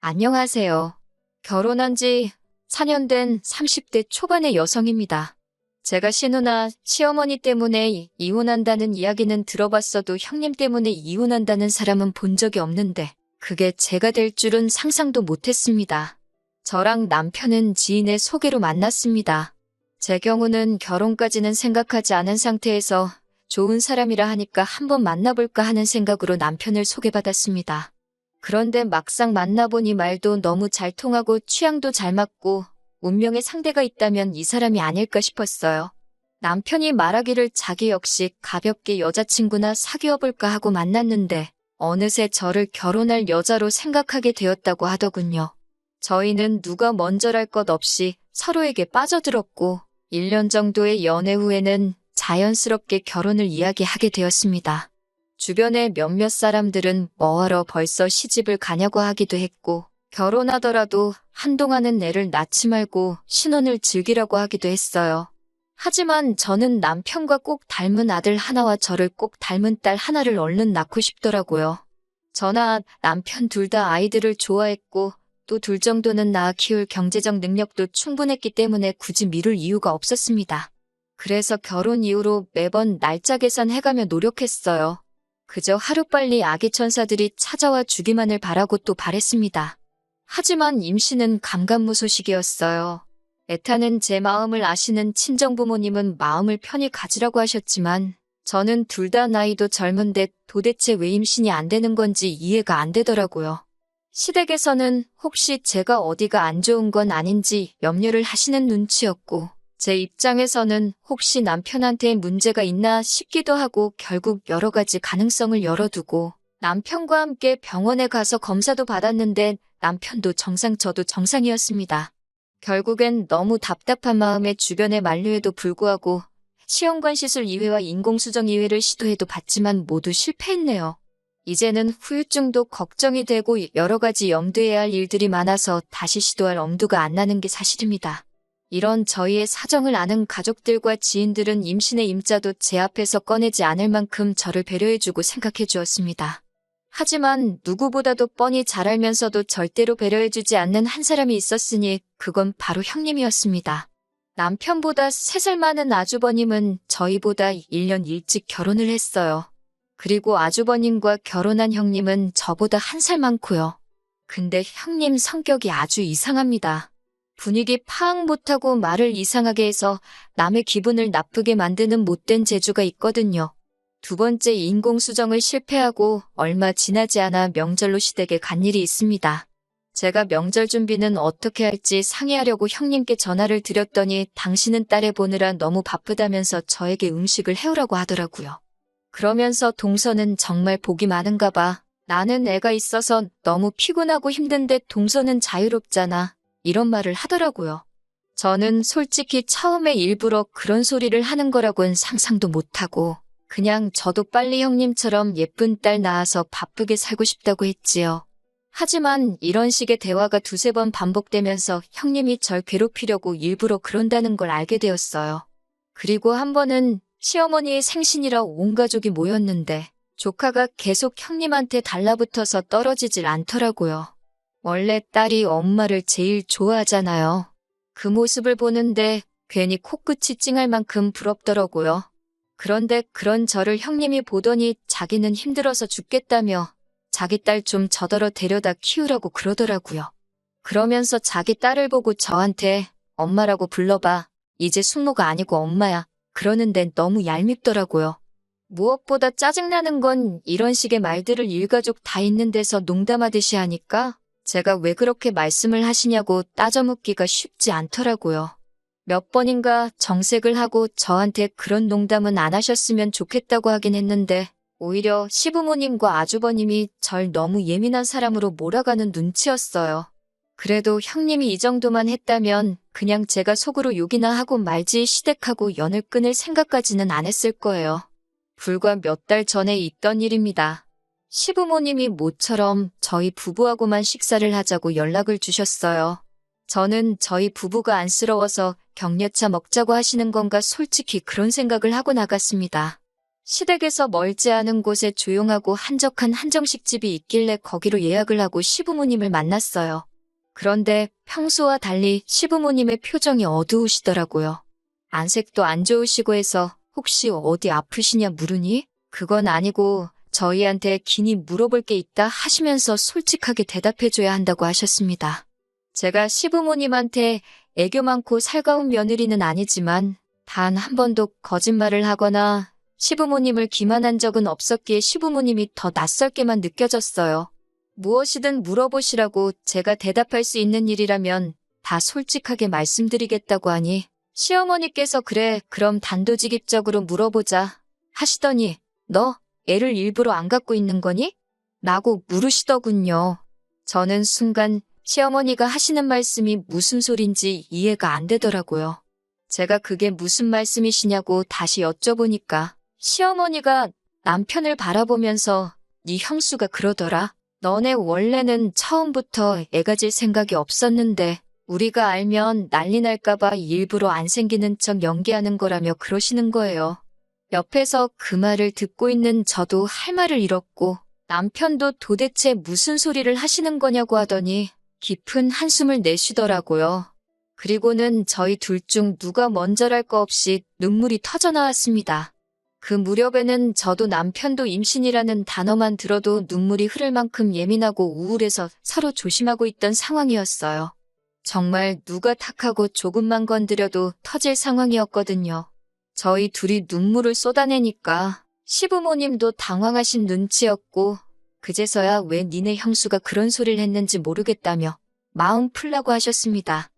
안녕하세요. 결혼한 지 4년 된 30대 초반의 여성입니다. 제가 신우나 시어머니 때문에 이혼한다는 이야기는 들어봤어도 형님 때문에 이혼한다는 사람은 본 적이 없는데 그게 제가 될 줄은 상상도 못했습니다. 저랑 남편은 지인의 소개로 만났습니다. 제 경우는 결혼까지는 생각하지 않은 상태에서 좋은 사람이라 하니까 한번 만나볼까 하는 생각으로 남편을 소개받았습니다. 그런데 막상 만나보니 말도 너무 잘 통하고 취향도 잘 맞고 운명의 상대가 있다면 이 사람이 아닐까 싶었어요. 남편이 말하기를 자기 역시 가볍게 여자친구나 사귀어볼까 하고 만났는데 어느새 저를 결혼할 여자로 생각하게 되었다고 하더군요. 저희는 누가 먼저랄 것 없이 서로에게 빠져들었고 1년 정도의 연애 후에는 자연스럽게 결혼을 이야기하게 되었습니다. 주변의 몇몇 사람들은 뭐하러 벌써 시집을 가냐고 하기도 했고 결혼하더라도 한동안은 애를 낳지 말고 신혼을 즐기라고 하기도 했어요. 하지만 저는 남편과 꼭 닮은 아들 하나와 저를 꼭 닮은 딸 하나를 얼른 낳고 싶더라고요. 저나 남편 둘 다 아이들을 좋아했고 또 둘 정도는 낳아 키울 경제적 능력도 충분했기 때문에 굳이 미룰 이유가 없었습니다. 그래서 결혼 이후로 매번 날짜 계산해가며 노력했어요. 그저 하루빨리 아기 천사들이 찾아와 주기만을 바라고 또 바랬습니다. 하지만 임신은 감감무소식이었어요. 애타는 제 마음을 아시는 친정부모님은 마음을 편히 가지라고 하셨지만 저는 둘 다 나이도 젊은데 도대체 왜 임신이 안 되는 건지 이해가 안 되더라고요. 시댁에서는 혹시 제가 어디가 안 좋은 건 아닌지 염려를 하시는 눈치였고 제 입장에서는 혹시 남편한테 문제가 있나 싶기도 하고 결국 여러 가지 가능성을 열어두고 남편과 함께 병원에 가서 검사도 받았는데 남편도 정상 저도 정상이었습니다. 결국엔 너무 답답한 마음에 주변에 만류에도 불구하고 시험관 시술 2회와 인공수정 2회를 시도해도 봤지만 모두 실패했네요. 이제는 후유증도 걱정이 되고 여러 가지 염두해야 할 일들이 많아서 다시 시도할 엄두가 안 나는 게 사실입니다. 이런 저희의 사정을 아는 가족들과 지인들은 임신의 임자도 제 앞에서 꺼내지 않을 만큼 저를 배려해주고 생각해 주었습니다. 하지만 누구보다도 뻔히 잘 알면서도 절대로 배려해주지 않는 한 사람이 있었으니 그건 바로 형님이었습니다. 남편보다 3살 많은 아주버님은 저희보다 1년 일찍 결혼을 했어요. 그리고 아주버님과 결혼한 형님은 저보다 1살 많고요. 근데 형님 성격이 아주 이상합니다. 분위기 파악 못하고 말을 이상하게 해서 남의 기분을 나쁘게 만드는 못된 재주가 있거든요. 두 번째 인공수정을 실패하고 얼마 지나지 않아 명절로 시댁에 간 일이 있습니다. 제가 명절 준비는 어떻게 할지 상의하려고 형님께 전화를 드렸더니 당신은 딸애 보느라 너무 바쁘다면서 저에게 음식을 해오라고 하더라고요. 그러면서 동서는 정말 복이 많은가 봐. 나는 애가 있어서 너무 피곤하고 힘든데 동서는 자유롭잖아. 이런 말을 하더라고요. 저는 솔직히 처음에 일부러 그런 소리를 하는 거라고는 상상도 못하고 그냥 저도 빨리 형님처럼 예쁜 딸 낳아서 바쁘게 살고 싶다고 했지요. 하지만 이런 식의 대화가 2~3번 반복되면서 형님이 절 괴롭히려고 일부러 그런다는 걸 알게 되었어요. 그리고 한 번은 시어머니의 생신이라 온 가족이 모였는데 조카가 계속 형님한테 달라붙어서 떨어지질 않더라고요. 원래 딸이 엄마를 제일 좋아하잖아요. 그 모습을 보는데 괜히 코끝이 찡할 만큼 부럽더라고요. 그런데 그런 저를 형님이 보더니 자기는 힘들어서 죽겠다며 자기 딸 좀 저더러 데려다 키우라고 그러더라고요. 그러면서 자기 딸을 보고 저한테 엄마라고 불러봐. 이제 숙모가 아니고 엄마야. 그러는데 너무 얄밉더라고요. 무엇보다 짜증나는 건 이런 식의 말들을 일가족 다 있는 데서 농담하듯이 하니까 제가 왜 그렇게 말씀을 하시냐고 따져 묻기가 쉽지 않더라고요. 몇 번인가 정색을 하고 저한테 그런 농담은 안 하셨으면 좋겠다고 하긴 했는데 오히려 시부모님과 아주버님이 절 너무 예민한 사람으로 몰아가는 눈치였어요. 그래도 형님이 이 정도만 했다면 그냥 제가 속으로 욕이나 하고 말지 시댁하고 연을 끊을 생각까지는 안 했을 거예요. 불과 몇 달 전에 있던 일입니다. 시부모님이 모처럼 저희 부부하고만 식사를 하자고 연락을 주셨어요. 저는 저희 부부가 안쓰러워서 격려차 먹자고 하시는 건가 솔직히 그런 생각을 하고 나갔습니다. 시댁에서 멀지 않은 곳에 조용하고 한적한 한정식집이 있길래 거기로 예약을 하고 시부모님을 만났어요. 그런데 평소와 달리 시부모님의 표정이 어두우시더라고요. 안색도 안 좋으시고 해서 혹시 어디 아프시냐 물으니 그건 아니고 저희한테 긴히 물어볼 게 있다 하시면서 솔직하게 대답해줘야 한다고 하셨습니다. 제가 시부모님한테 애교 많고 살가운 며느리는 아니지만 단 한 번도 거짓말을 하거나 시부모님을 기만한 적은 없었기에 시부모님이 더 낯설게만 느껴졌어요. 무엇이든 물어보시라고 제가 대답할 수 있는 일이라면 다 솔직하게 말씀드리겠다고 하니 시어머니께서 그래 그럼 단도직입적으로 물어보자 하시더니 너 애를 일부러 안 갖고 있는 거니? 라고 물으시더군요. 저는 순간 시어머니가 하시는 말씀이 무슨 소린지 이해가 안 되더라고요. 제가 그게 무슨 말씀이시냐고 다시 여쭤보니까 시어머니가 남편을 바라보면서 네 형수가 그러더라. 너네 원래는 처음부터 애 가질 생각이 없었는데 우리가 알면 난리 날까봐 일부러 안 생기는 척 연기하는 거라며 그러시는 거예요. 옆에서 그 말을 듣고 있는 저도 할 말을 잃었고 남편도 도대체 무슨 소리를 하시는 거냐고 하더니 깊은 한숨을 내쉬더라고요. 그리고는 저희 둘 중 누가 먼저랄 거 없이 눈물이 터져나왔습니다. 그 무렵에는 저도 남편도 임신이라는 단어만 들어도 눈물이 흐를 만큼 예민하고 우울해서 서로 조심하고 있던 상황이었어요. 정말 누가 탁하고 조금만 건드려도 터질 상황이었거든요. 저희 둘이 눈물을 쏟아내니까 시부모님도 당황하신 눈치였고 그제서야 왜 니네 형수가 그런 소리를 했는지 모르겠다며 마음 풀라고 하셨습니다.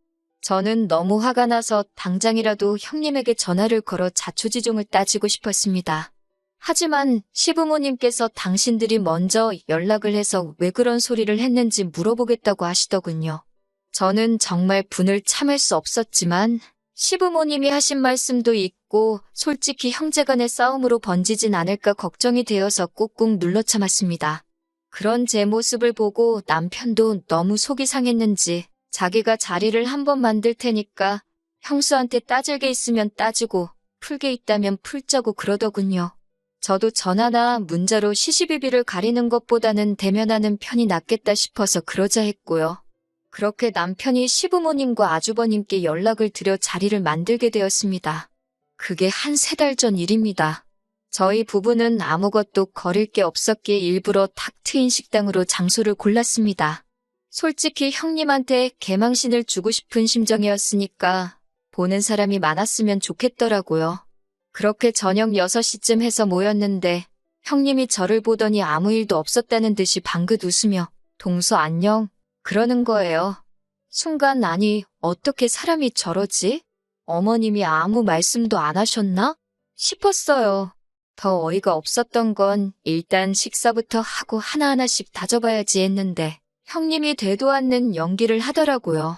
저는 너무 화가 나서 당장이라도 형님에게 전화를 걸어 자초지종을 따지고 싶었습니다. 하지만 시부모님께서 당신들이 먼저 연락을 해서 왜 그런 소리를 했는지 물어보겠다고 하시더군요. 저는 정말 분을 참을 수 없었지만 시부모님이 하신 말씀도 있고 솔직히 형제간의 싸움으로 번지진 않을까 걱정이 되어서 꾹꾹 눌러 참았습니다. 그런 제 모습을 보고 남편도 너무 속이 상했는지 자기가 자리를 한번 만들 테니까 형수한테 따질 게 있으면 따지고 풀 게 있다면 풀자고 그러더군요. 저도 전화나 문자로 시시비비를 가리는 것보다는 대면하는 편이 낫겠다 싶어서 그러자 했고요. 그렇게 남편이 시부모님과 아주버님께 연락을 드려 자리를 만들게 되었습니다. 그게 한 3달 전 일입니다. 저희 부부는 아무것도 거릴 게 없었기에 일부러 탁 트인 식당으로 장소를 골랐습니다. 솔직히 형님한테 개망신을 주고 싶은 심정이었으니까 보는 사람이 많았으면 좋겠더라고요. 그렇게 저녁 6시쯤 해서 모였는데 형님이 저를 보더니 아무 일도 없었다는 듯이 방긋 웃으며 동서 안녕 그러는 거예요. 순간 아니 어떻게 사람이 저러지? 어머님이 아무 말씀도 안 하셨나? 싶었어요. 더 어이가 없었던 건 일단 식사부터 하고 하나하나씩 다져봐야지 했는데 형님이 되도 않는 연기를 하더라고요.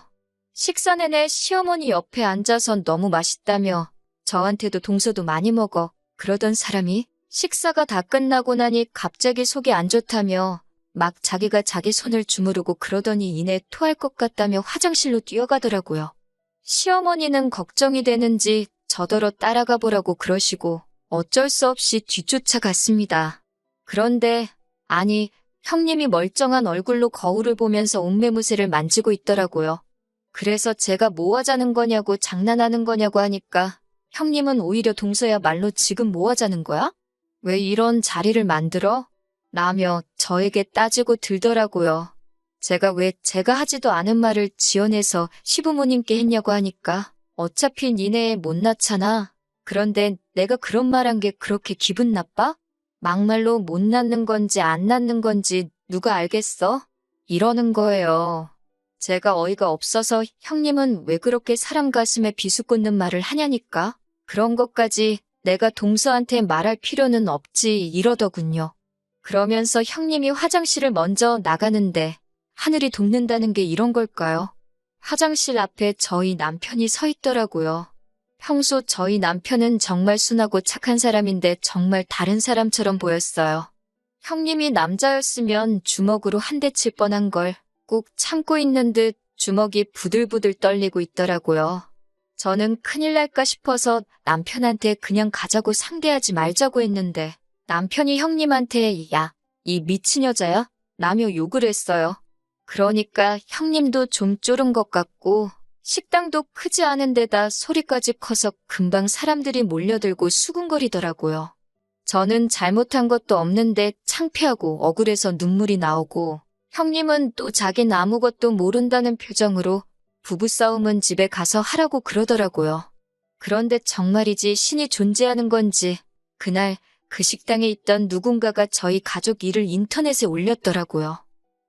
식사 내내 시어머니 옆에 앉아선 너무 맛있다며 저한테도 동서도 많이 먹어 그러던 사람이 식사가 다 끝나고 나니 갑자기 속이 안 좋다며 막 자기가 자기 손을 주무르고 그러더니 이내 토할 것 같다며 화장실로 뛰어가더라고요. 시어머니는 걱정이 되는지 저더러 따라가 보라고 그러시고 어쩔 수 없이 뒤쫓아갔습니다. 그런데 아니 형님이 멀쩡한 얼굴로 거울을 보면서 옷매무새를 만지고 있더라고요. 그래서 제가 뭐 하자는 거냐고 장난하는 거냐고 하니까 형님은 오히려 동서야말로 지금 뭐 하자는 거야? 왜 이런 자리를 만들어? 라며 저에게 따지고 들더라고요. 제가 왜 제가 하지도 않은 말을 지어내서 시부모님께 했냐고 하니까 어차피 니네 못 낳잖아. 그런데 내가 그런 말한 게 그렇게 기분 나빠? 막말로 못 낳는 건지 안 낳는 건지 누가 알겠어? 이러는 거예요. 제가 어이가 없어서 형님은 왜 그렇게 사람 가슴에 비수 꽂는 말을 하냐니까? 그런 것까지 내가 동서한테 말할 필요는 없지 이러더군요. 그러면서 형님이 화장실을 먼저 나가는데 하늘이 돕는다는 게 이런 걸까요? 화장실 앞에 저희 남편이 서 있더라고요. 평소 저희 남편은 정말 순하고 착한 사람인데 정말 다른 사람처럼 보였어요. 형님이 남자였으면 주먹으로 한 대 칠 뻔한 걸 꾹 참고 있는 듯 주먹이 부들부들 떨리고 있더라고요. 저는 큰일 날까 싶어서 남편한테 그냥 가자고 상대하지 말자고 했는데 남편이 형님한테 야, 이 미친 여자야? 라며 욕을 했어요. 그러니까 형님도 좀 쫄은 것 같고 식당도 크지 않은 데다 소리까지 커서 금방 사람들이 몰려들고 수군거리더라고요. 저는 잘못한 것도 없는데 창피하고 억울해서 눈물이 나오고 형님은 또 자긴 아무것도 모른다는 표정으로 부부싸움은 집에 가서 하라고 그러더라고요. 그런데 정말이지 신이 존재하는 건지 그날 그 식당에 있던 누군가가 저희 가족 일을 인터넷에 올렸더라고요.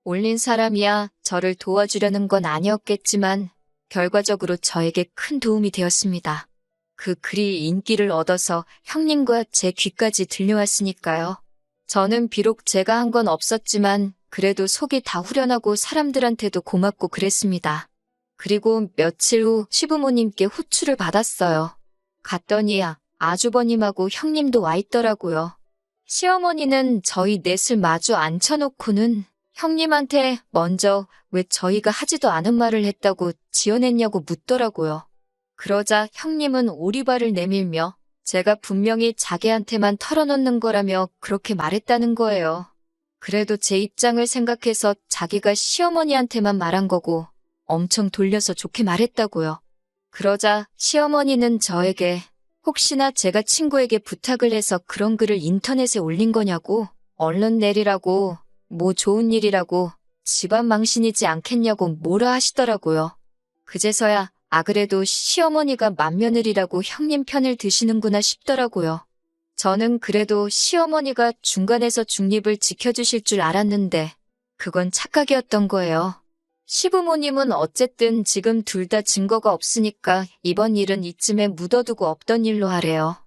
올린 사람이야 저를 도와주려는 건 아니었겠지만 결과적으로 저에게 큰 도움이 되었습니다. 그 글이 인기를 얻어서 형님과 제 귀까지 들려왔으니까요. 저는 비록 제가 한 건 없었지만 그래도 속이 다 후련하고 사람들한테도 고맙고 그랬습니다. 그리고 며칠 후 시부모님께 호출을 받았어요. 갔더니 아주버님하고 형님도 와 있더라고요. 시어머니는 저희 넷을 마주 앉혀놓고는 형님한테 먼저 왜 저희가 하지도 않은 말을 했다고 지어냈냐고 묻더라고요. 그러자 형님은 오리발을 내밀며 제가 분명히 자기한테만 털어놓는 거라며 그렇게 말했다는 거예요. 그래도 제 입장을 생각해서 자기가 시어머니한테만 말한 거고 엄청 돌려서 좋게 말했다고요. 그러자 시어머니는 저에게 혹시나 제가 친구에게 부탁을 해서 그런 글을 인터넷에 올린 거냐고 얼른 내리라고 뭐 좋은 일이라고 집안 망신이지 않겠냐고 뭐라 하시더라고요. 그제서야 그래도 시어머니가 맏며느리라고 형님 편을 드시는구나 싶더라고요. 저는 그래도 시어머니가 중간에서 중립을 지켜주실 줄 알았는데 그건 착각이었던 거예요. 시부모님은 어쨌든 지금 둘 다 증거가 없으니까 이번 일은 이쯤에 묻어두고 없던 일로 하래요.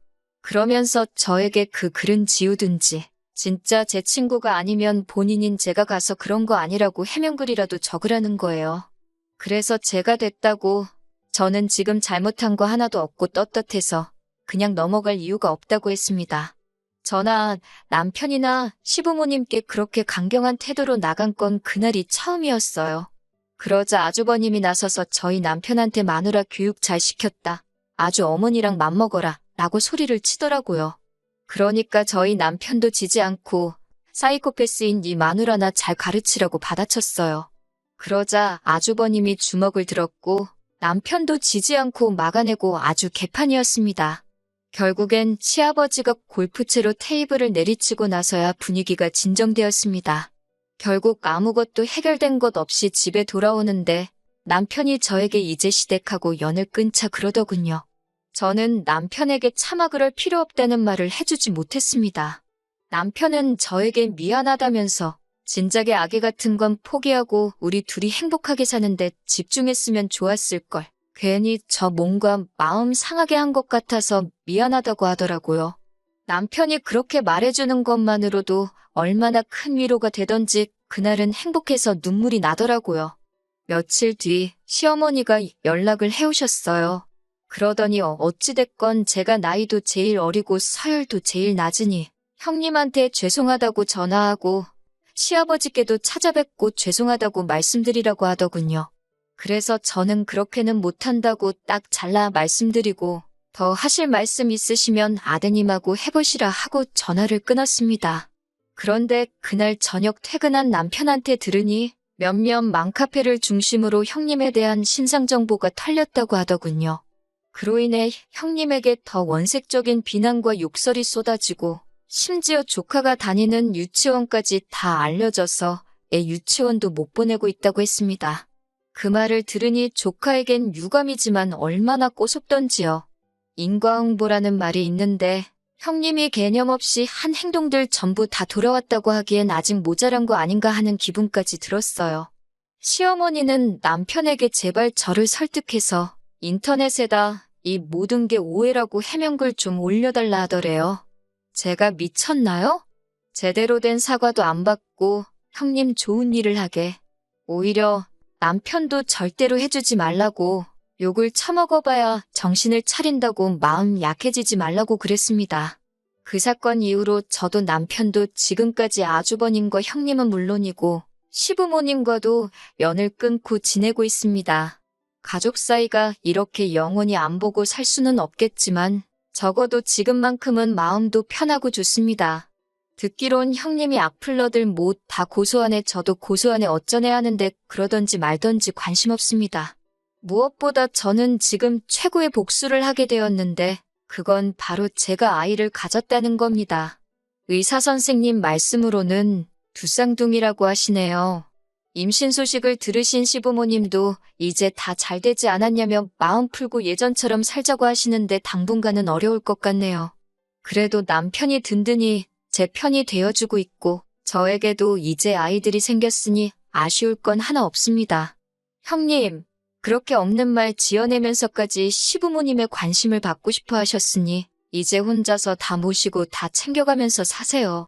그러면서 저에게 그 글은 지우든지 진짜 제 친구가 아니면 본인인 제가 가서 그런 거 아니라고 해명글이라도 적으라는 거예요. 그래서 제가 됐다고 저는 지금 잘못한 거 하나도 없고 떳떳해서 그냥 넘어갈 이유가 없다고 했습니다. 저나 남편이나 시부모님께 그렇게 강경한 태도로 나간 건 그날이 처음이었어요. 그러자 아주버님이 나서서 저희 남편한테 마누라 교육 잘 시켰다. 아주 어머니랑 맘먹어라 라고 소리를 치더라고요. 그러니까 저희 남편도 지지 않고 사이코패스인 이 마누라나 잘 가르치라고 받아쳤어요. 그러자 아주버님이 주먹을 들었고 남편도 지지 않고 막아내고 아주 개판이었습니다. 결국엔 시아버지가 골프채로 테이블을 내리치고 나서야 분위기가 진정되었습니다. 결국 아무것도 해결된 것 없이 집에 돌아오는데 남편이 저에게 이제 시댁하고 연을 끊자 그러더군요. 저는 남편에게 차마 그럴 필요 없다는 말을 해주지 못했습니다. 남편은 저에게 미안하다면서 진작에 아기 같은 건 포기하고 우리 둘이 행복하게 사는데 집중했으면 좋았을걸. 괜히 저 뭔가 마음 상하게 한 것 같아서 미안하다고 하더라고요. 남편이 그렇게 말해주는 것만으로도 얼마나 큰 위로가 되던지 그날은 행복해서 눈물이 나더라고요. 며칠 뒤 시어머니가 연락을 해오셨어요. 그러더니 어찌됐건 제가 나이도 제일 어리고 서열도 제일 낮으니 형님한테 죄송하다고 전화하고 시아버지께도 찾아뵙고 죄송하다고 말씀드리라고 하더군요. 그래서 저는 그렇게는 못한다고 딱 잘라 말씀드리고 더 하실 말씀 있으시면 아드님하고 해보시라 하고 전화를 끊었습니다. 그런데 그날 저녁 퇴근한 남편한테 들으니 몇몇 맘카페를 중심으로 형님에 대한 신상 정보가 털렸다고 하더군요. 그로 인해 형님에게 더 원색적인 비난과 욕설이 쏟아지고 심지어 조카가 다니는 유치원까지 다 알려져서 애 유치원도 못 보내고 있다고 했습니다. 그 말을 들으니 조카에겐 유감이지만 얼마나 꼬숩던지요. 인과응보라는 말이 있는데 형님이 개념 없이 한 행동들 전부 다 돌아왔다고 하기엔 아직 모자란 거 아닌가 하는 기분까지 들었어요. 시어머니는 남편에게 제발 저를 설득해서 인터넷에다 이 모든 게 오해라고 해명글 좀 올려달라 하더래요. 제가 미쳤나요? 제대로 된 사과도 안 받고 형님 좋은 일을 하게. 오히려 남편도 절대로 해주지 말라고 욕을 처먹어봐야 정신을 차린다고 마음 약해지지 말라고 그랬습니다. 그 사건 이후로 저도 남편도 지금까지 아주버님과 형님은 물론이고 시부모님과도 연을 끊고 지내고 있습니다. 가족 사이가 이렇게 영원히 안 보고 살 수는 없겠지만 적어도 지금만큼은 마음도 편하고 좋습니다. 듣기론 형님이 악플러들 못 다 고소하네 저도 고소하네 어쩌네 하는데 그러던지 말던지 관심 없습니다. 무엇보다 저는 지금 최고의 복수를 하게 되었는데 그건 바로 제가 아이를 가졌다는 겁니다. 의사 선생님 말씀으로는 두 쌍둥이라고 하시네요. 임신 소식을 들으신 시부모님도 이제 다 잘 되지 않았냐며 마음 풀고 예전처럼 살자고 하시는데 당분간은 어려울 것 같네요. 그래도 남편이 든든히 제 편이 되어주고 있고 저에게도 이제 아이들이 생겼으니 아쉬울 건 하나 없습니다. 형님, 그렇게 없는 말 지어내면서까지 시부모님의 관심을 받고 싶어 하셨으니 이제 혼자서 다 모시고 다 챙겨가면서 사세요.